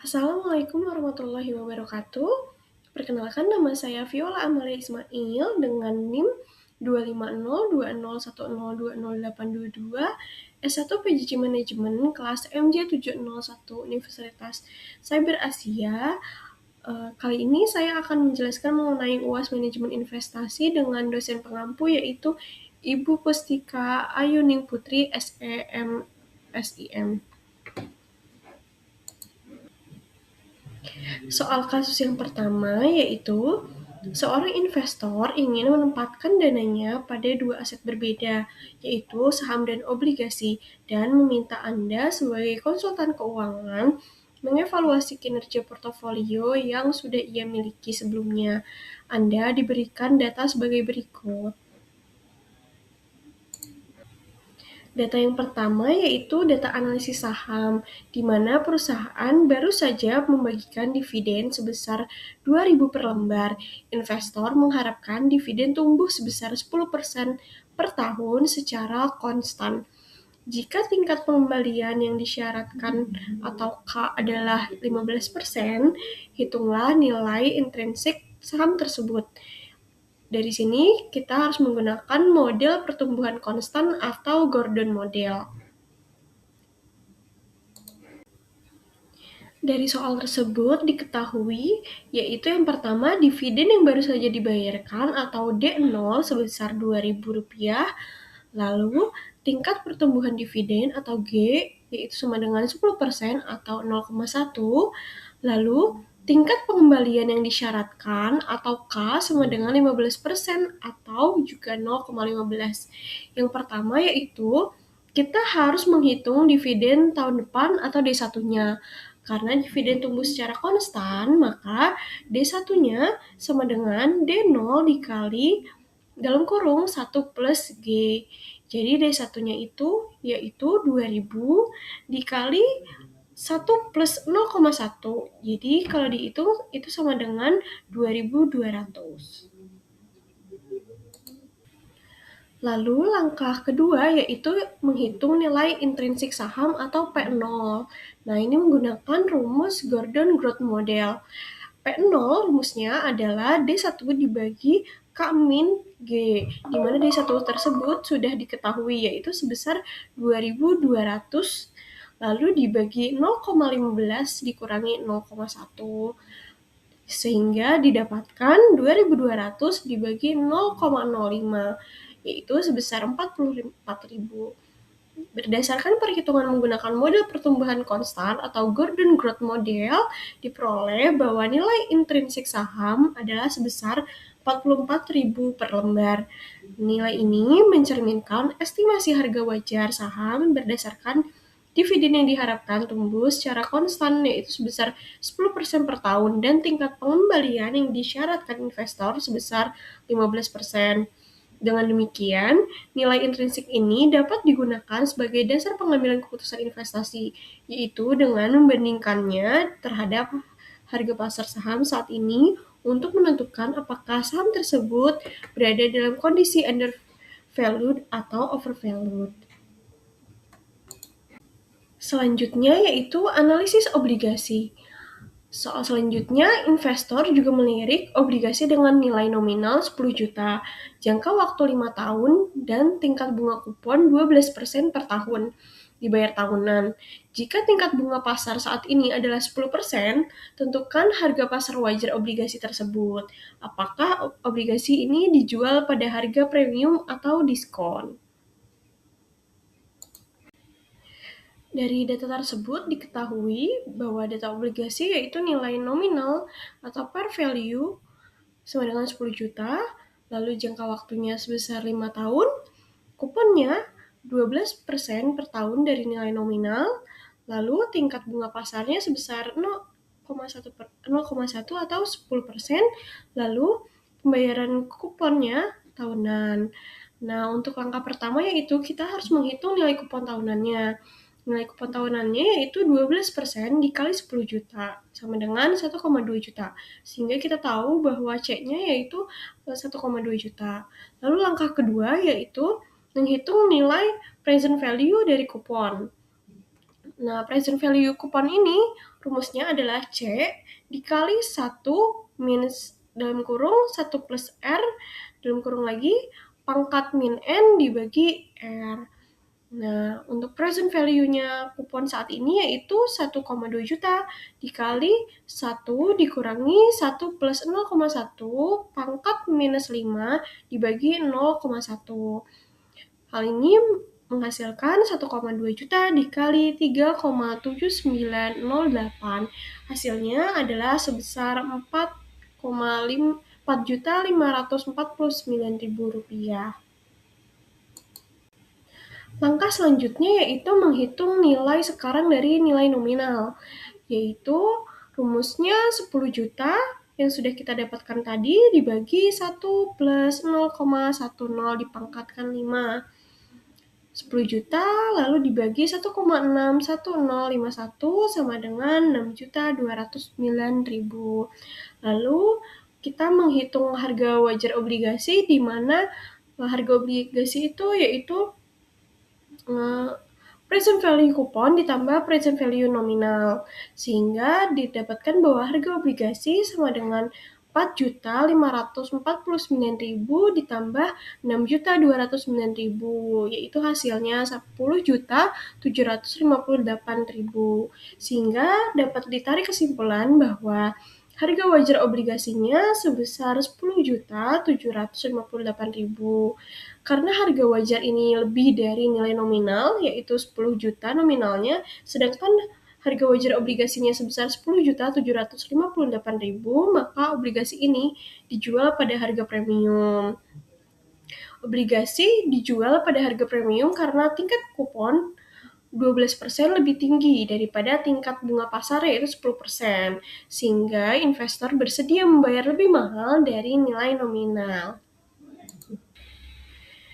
Assalamualaikum warahmatullahi wabarakatuh. Perkenalkan, nama saya Viola Amalia Ismail dengan NIM 2502010208822 S1 PJJ Manajemen kelas MJ701 Universitas Cyber Asia. Kali ini saya akan menjelaskan mengenai UAS Manajemen Investasi dengan dosen pengampu yaitu Ibu Pustika Ayuning Putri SEM SIM. Soal kasus yang pertama yaitu seorang investor ingin menempatkan dananya pada dua aset berbeda, yaitu saham dan obligasi, dan meminta Anda sebagai konsultan keuangan mengevaluasi kinerja portofolio yang sudah ia miliki sebelumnya. Anda diberikan data sebagai berikut. Data yang pertama yaitu data analisis saham, di mana perusahaan baru saja membagikan dividen sebesar 2.000 per lembar. Investor mengharapkan dividen tumbuh sebesar 10% per tahun secara konstan. Jika tingkat pengembalian yang disyaratkan atau K adalah 15%, hitunglah nilai intrinsik saham tersebut. Dari sini, kita harus menggunakan model pertumbuhan konstan atau Gordon Model. Dari soal tersebut diketahui, yaitu yang pertama, dividen yang baru saja dibayarkan atau D0 sebesar Rp2.000, lalu tingkat pertumbuhan dividen atau G, yaitu sama dengan 10% atau 0,1, lalu tingkat pengembalian yang disyaratkan atau K sama dengan 15% atau juga 0,15. Yang pertama yaitu kita harus menghitung dividen tahun depan atau D1-nya. Karena dividen tumbuh secara konstan, maka D1-nya sama dengan D0 dikali dalam kurung 1 plus G. Jadi D1-nya itu yaitu 2.000 dikali 1 plus 0,1. Jadi kalau dihitung itu sama dengan 2.200. Lalu langkah kedua yaitu menghitung nilai intrinsik saham atau P0. Nah, ini menggunakan rumus Gordon Growth Model. P0 rumusnya adalah D1 dibagi K min G, di mana D1 tersebut sudah diketahui yaitu sebesar 2.200, lalu dibagi 0,15 dikurangi 0,1, sehingga didapatkan 2.200 dibagi 0,05, yaitu sebesar 44.000. Berdasarkan perhitungan menggunakan model pertumbuhan konstan atau Gordon Growth Model, diperoleh bahwa nilai intrinsik saham adalah sebesar 44.000 per lembar. Nilai ini mencerminkan estimasi harga wajar saham berdasarkan dividen yang diharapkan tumbuh secara konstan yaitu sebesar 10% per tahun dan tingkat pengembalian yang disyaratkan investor sebesar 15%. Dengan demikian, nilai intrinsik ini dapat digunakan sebagai dasar pengambilan keputusan investasi, yaitu dengan membandingkannya terhadap harga pasar saham saat ini untuk menentukan apakah saham tersebut berada dalam kondisi undervalued atau overvalued. Selanjutnya yaitu analisis obligasi. Soal selanjutnya, investor juga melirik obligasi dengan nilai nominal 10 juta, jangka waktu 5 tahun, dan tingkat bunga kupon 12% per tahun, dibayar tahunan. Jika tingkat bunga pasar saat ini adalah 10%, tentukan harga pasar wajar obligasi tersebut. Apakah obligasi ini dijual pada harga premium atau diskon? Dari data tersebut diketahui bahwa data obligasi yaitu nilai nominal atau par value sama dengan 10 juta, lalu jangka waktunya sebesar 5 tahun, kuponnya 12% per tahun dari nilai nominal, lalu tingkat bunga pasarnya sebesar 0,1 atau 10%, lalu pembayaran kuponnya tahunan. Nah, untuk langkah pertama yaitu kita harus menghitung nilai kupon tahunannya. Nilai kupon tahunannya yaitu 12% dikali 10 juta, sama dengan 1,2 juta. Sehingga kita tahu bahwa C-nya yaitu 1,2 juta. Lalu langkah kedua yaitu menghitung nilai present value dari kupon. Nah, present value kupon ini rumusnya adalah C dikali 1 minus dalam kurung 1 plus R dalam kurung lagi pangkat min N dibagi R. Nah, untuk present value-nya kupon saat ini yaitu 1,2 juta dikali 1 dikurangi 1 plus 0,1 pangkat minus 5 dibagi 0,1. Hal ini menghasilkan 1,2 juta dikali 3,7908. Hasilnya adalah sebesar 4.549.000 rupiah. Langkah selanjutnya yaitu menghitung nilai sekarang dari nilai nominal, yaitu rumusnya 10 juta yang sudah kita dapatkan tadi dibagi 1 plus 0,10 dipangkatkan 5. 10 juta lalu dibagi 1,61051 sama dengan 6.209.000. Lalu kita menghitung harga wajar obligasi di mana harga obligasi itu yaitu present value kupon ditambah present value nominal, sehingga didapatkan bahwa harga obligasi sama dengan 4.549.000 ditambah 6.209.000, yaitu hasilnya 10.758.000, sehingga dapat ditarik kesimpulan bahwa harga wajar obligasinya sebesar 10.758.000. Karena harga wajar ini lebih dari nilai nominal, yaitu 10 juta nominalnya, sedangkan harga wajar obligasinya sebesar 10.758.000, maka obligasi ini dijual pada harga premium. Obligasi dijual pada harga premium karena tingkat kupon 12% lebih tinggi daripada tingkat bunga pasar yaitu 10%, sehingga investor bersedia membayar lebih mahal dari nilai nominal.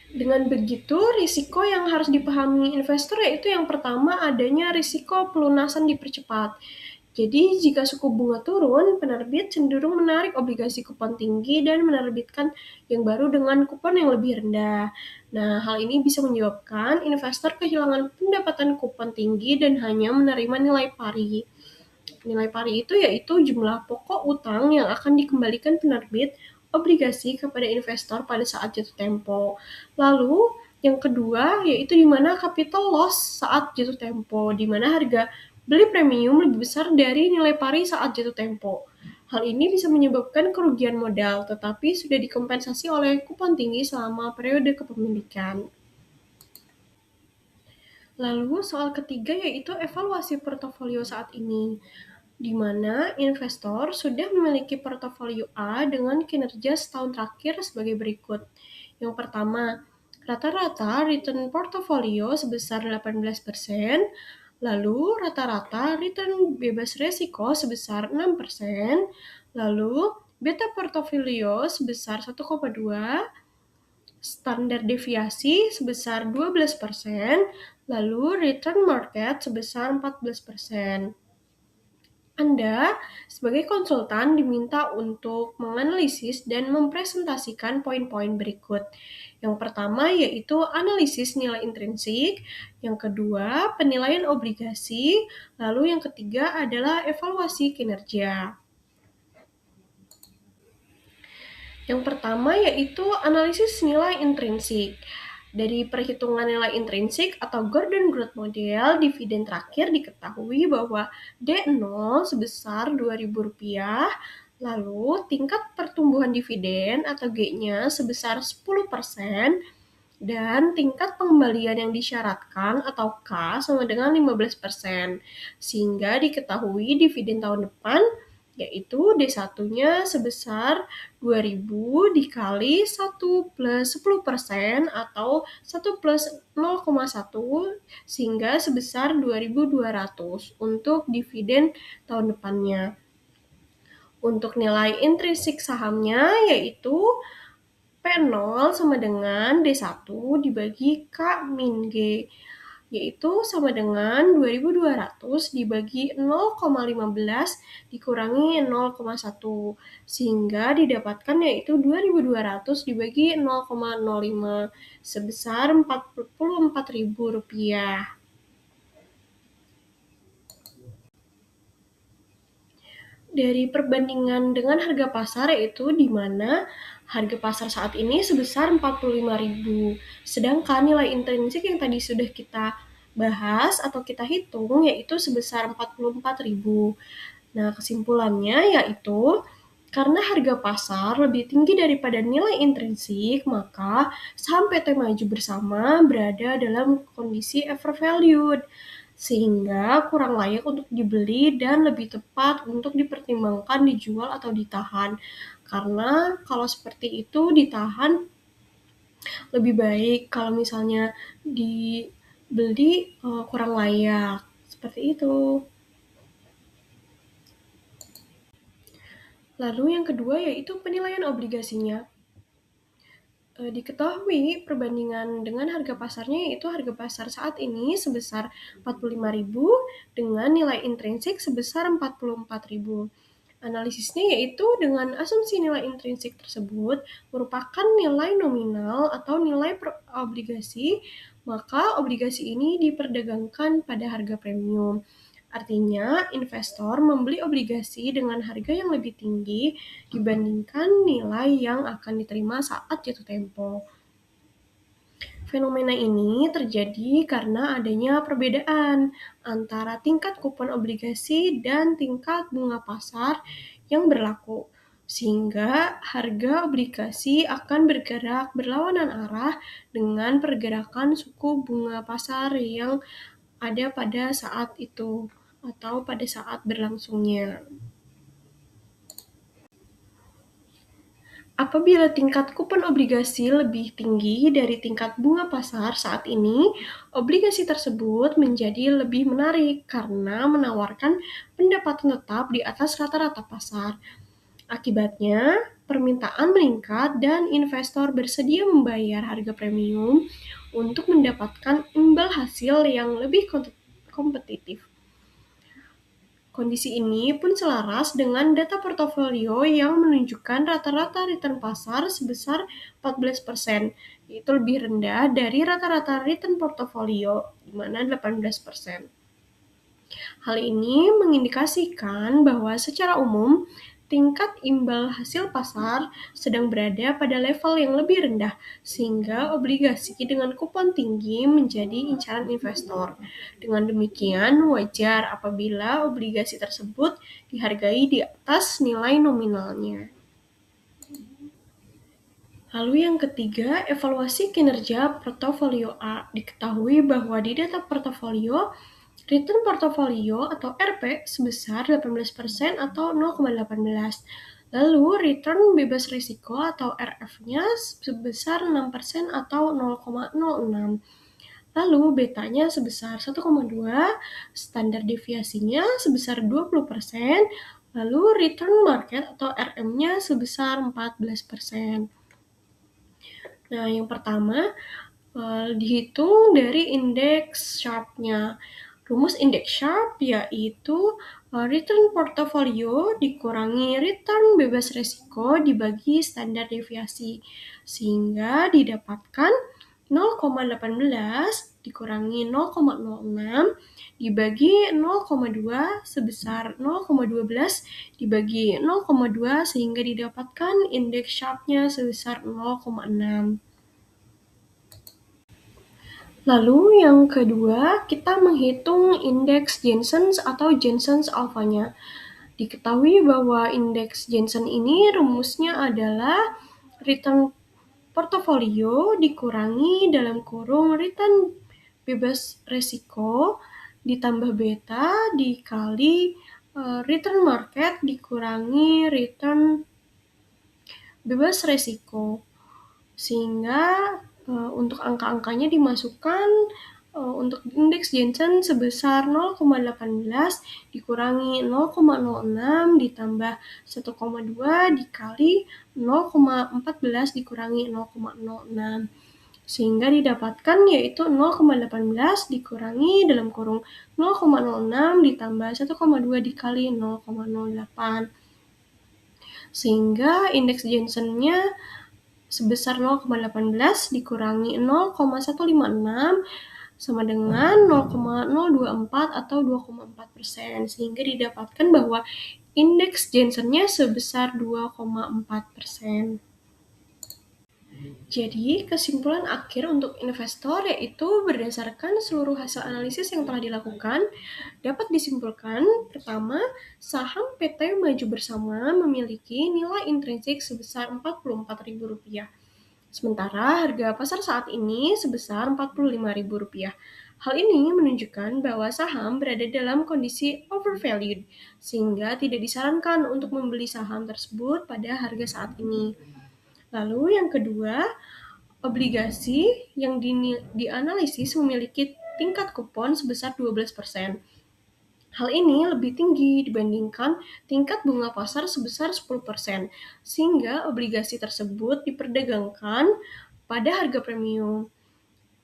Dengan begitu, risiko yang harus dipahami investor yaitu yang pertama adanya risiko pelunasan dipercepat. Jadi, jika suku bunga turun, penerbit cenderung menarik obligasi kupon tinggi dan menerbitkan yang baru dengan kupon yang lebih rendah. Nah, hal ini bisa menyebabkan investor kehilangan pendapatan kupon tinggi dan hanya menerima nilai pari. Nilai pari itu yaitu jumlah pokok utang yang akan dikembalikan penerbit obligasi kepada investor pada saat jatuh tempo. Lalu, yang kedua yaitu di mana capital loss saat jatuh tempo, di mana harga beli premium lebih besar dari nilai pari saat jatuh tempo. Hal ini bisa menyebabkan kerugian modal, tetapi sudah dikompensasi oleh kupon tinggi selama periode kepemilikan. Lalu soal ketiga yaitu evaluasi portofolio saat ini, di mana investor sudah memiliki portofolio A dengan kinerja setahun terakhir sebagai berikut. Yang pertama, rata-rata return portofolio sebesar 18%, lalu rata-rata return bebas resiko sebesar 6%, lalu beta portofolio sebesar 1,2, standar deviasi sebesar 12%, lalu return market sebesar 14%. Anda, sebagai konsultan, diminta untuk menganalisis dan mempresentasikan poin-poin berikut. Yang pertama yaitu analisis nilai intrinsik, yang kedua penilaian obligasi, lalu yang ketiga adalah evaluasi kinerja. Yang pertama yaitu analisis nilai intrinsik. Dari perhitungan nilai intrinsik atau Gordon Growth Model, dividen terakhir diketahui bahwa D0 sebesar Rp2.000, lalu tingkat pertumbuhan dividen atau G-nya sebesar 10%, dan tingkat pengembalian yang disyaratkan atau K sama dengan 15%, sehingga diketahui dividen tahun depan yaitu D1-nya sebesar 2.000 dikali 1 plus 10% atau 1 plus 0,1 sehingga sebesar 2.200 untuk dividen tahun depannya. Untuk nilai intrinsik sahamnya yaitu P0 sama dengan D1 dibagi K min G, yaitu sama dengan 2.200 dibagi 0,15 dikurangi 0,1, sehingga didapatkan yaitu 2.200 dibagi 0,05 sebesar Rp44.000. Dari perbandingan dengan harga pasar, yaitu di mana harga pasar saat ini sebesar 45.000. Sedangkan nilai intrinsik yang tadi sudah kita bahas atau kita hitung yaitu sebesar 44.000. Nah, kesimpulannya yaitu karena harga pasar lebih tinggi daripada nilai intrinsik, maka saham PT Maju Bersama berada dalam kondisi overvalued, sehingga kurang layak untuk dibeli dan lebih tepat untuk dipertimbangkan dijual atau ditahan. Karena kalau seperti itu ditahan lebih baik, kalau misalnya dibeli kurang layak. Seperti itu. Lalu yang kedua yaitu penilaian obligasinya. Diketahui perbandingan dengan harga pasarnya yaitu harga pasar saat ini sebesar 45.000 dengan nilai intrinsik sebesar 44.000. Analisisnya yaitu dengan asumsi nilai intrinsik tersebut merupakan nilai nominal atau nilai obligasi, maka obligasi ini diperdagangkan pada harga premium. Artinya, investor membeli obligasi dengan harga yang lebih tinggi dibandingkan nilai yang akan diterima saat jatuh tempo. Fenomena ini terjadi karena adanya perbedaan antara tingkat kupon obligasi dan tingkat bunga pasar yang berlaku, sehingga harga obligasi akan bergerak berlawanan arah dengan pergerakan suku bunga pasar yang ada pada saat itu atau pada saat berlangsungnya. Apabila tingkat kupon obligasi lebih tinggi dari tingkat bunga pasar saat ini, obligasi tersebut menjadi lebih menarik karena menawarkan pendapatan tetap di atas rata-rata pasar. Akibatnya, permintaan meningkat dan investor bersedia membayar harga premium untuk mendapatkan imbal hasil yang lebih kompetitif. Kondisi ini pun selaras dengan data portofolio yang menunjukkan rata-rata return pasar sebesar 14%, yaitu lebih rendah dari rata-rata return portofolio, di mana 18%. Hal ini mengindikasikan bahwa secara umum, tingkat imbal hasil pasar sedang berada pada level yang lebih rendah, sehingga obligasi dengan kupon tinggi menjadi incaran investor. Dengan demikian, wajar apabila obligasi tersebut dihargai di atas nilai nominalnya. Lalu yang ketiga, evaluasi kinerja portofolio A. Diketahui bahwa di data portofolio, return portofolio atau RP sebesar 18% atau 0,18. Lalu return bebas risiko atau RF-nya sebesar 6% atau 0,06. Lalu betanya sebesar 1,2, standar deviasinya sebesar 20%, lalu return market atau RM-nya sebesar 14%. Nah, yang pertama, dihitung dari indeks Sharpe-nya. Rumus indeks Sharpe yaitu return portofolio dikurangi return bebas risiko dibagi standar deviasi, sehingga didapatkan 0,18 dikurangi 0,06 dibagi 0,2 sebesar 0,12 dibagi 0,2 sehingga didapatkan indeks Sharpe-nya sebesar 0,6. Lalu yang kedua, kita menghitung indeks Jensen atau Jensen's alpha-nya. Diketahui bahwa indeks Jensen ini rumusnya adalah return portofolio dikurangi dalam kurung return bebas risiko ditambah beta dikali return market dikurangi return bebas risiko. Sehingga untuk angka-angkanya dimasukkan untuk indeks Jensen sebesar 0,18 dikurangi 0,06 ditambah 1,2 dikali 0,14 dikurangi 0,06. Sehingga didapatkan yaitu 0,18 dikurangi dalam kurung 0,06 ditambah 1,2 dikali 0,08. Sehingga indeks Jensen-nya sebesar 0,18 dikurangi 0,156 sama dengan 0,024 atau 2,4%, sehingga didapatkan bahwa indeks Jensen-nya sebesar 2,4%. Jadi, kesimpulan akhir untuk investor yaitu berdasarkan seluruh hasil analisis yang telah dilakukan, dapat disimpulkan, pertama, saham PT Maju Bersama memiliki nilai intrinsik sebesar Rp44.000. Sementara harga pasar saat ini sebesar Rp45.000. Hal ini menunjukkan bahwa saham berada dalam kondisi overvalued, sehingga tidak disarankan untuk membeli saham tersebut pada harga saat ini. Lalu yang kedua, obligasi yang dianalisis memiliki tingkat kupon sebesar 12%. Hal ini lebih tinggi dibandingkan tingkat bunga pasar sebesar 10%, sehingga obligasi tersebut diperdagangkan pada harga premium.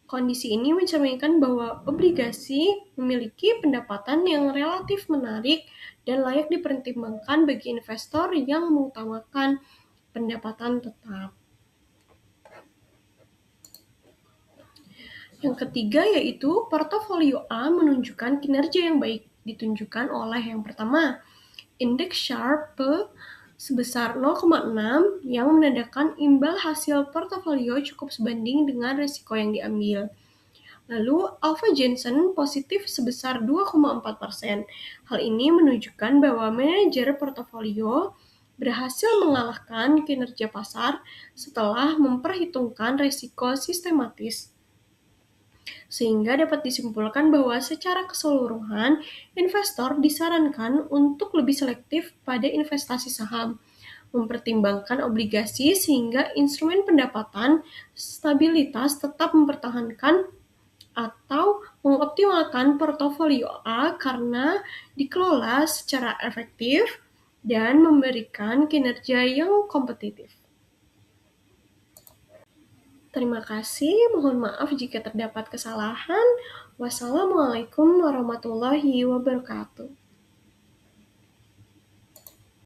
Kondisi ini mencerminkan bahwa obligasi memiliki pendapatan yang relatif menarik dan layak dipertimbangkan bagi investor yang mengutamakan pendapatan tetap. Yang ketiga yaitu portofolio A menunjukkan kinerja yang baik, ditunjukkan oleh yang pertama, indeks Sharpe sebesar 0,6 yang menandakan imbal hasil portofolio cukup sebanding dengan risiko yang diambil. Lalu, Alpha Jensen positif sebesar 2,4%. Hal ini menunjukkan bahwa manajer portofolio berhasil mengalahkan kinerja pasar setelah memperhitungkan risiko sistematis. Sehingga dapat disimpulkan bahwa secara keseluruhan, investor disarankan untuk lebih selektif pada investasi saham, mempertimbangkan obligasi sehingga instrumen pendapatan stabilitas tetap mempertahankan atau mengoptimalkan portofolio A karena dikelola secara efektif dan memberikan kinerja yang kompetitif. Terima kasih, mohon maaf jika terdapat kesalahan. Wassalamualaikum warahmatullahi wabarakatuh.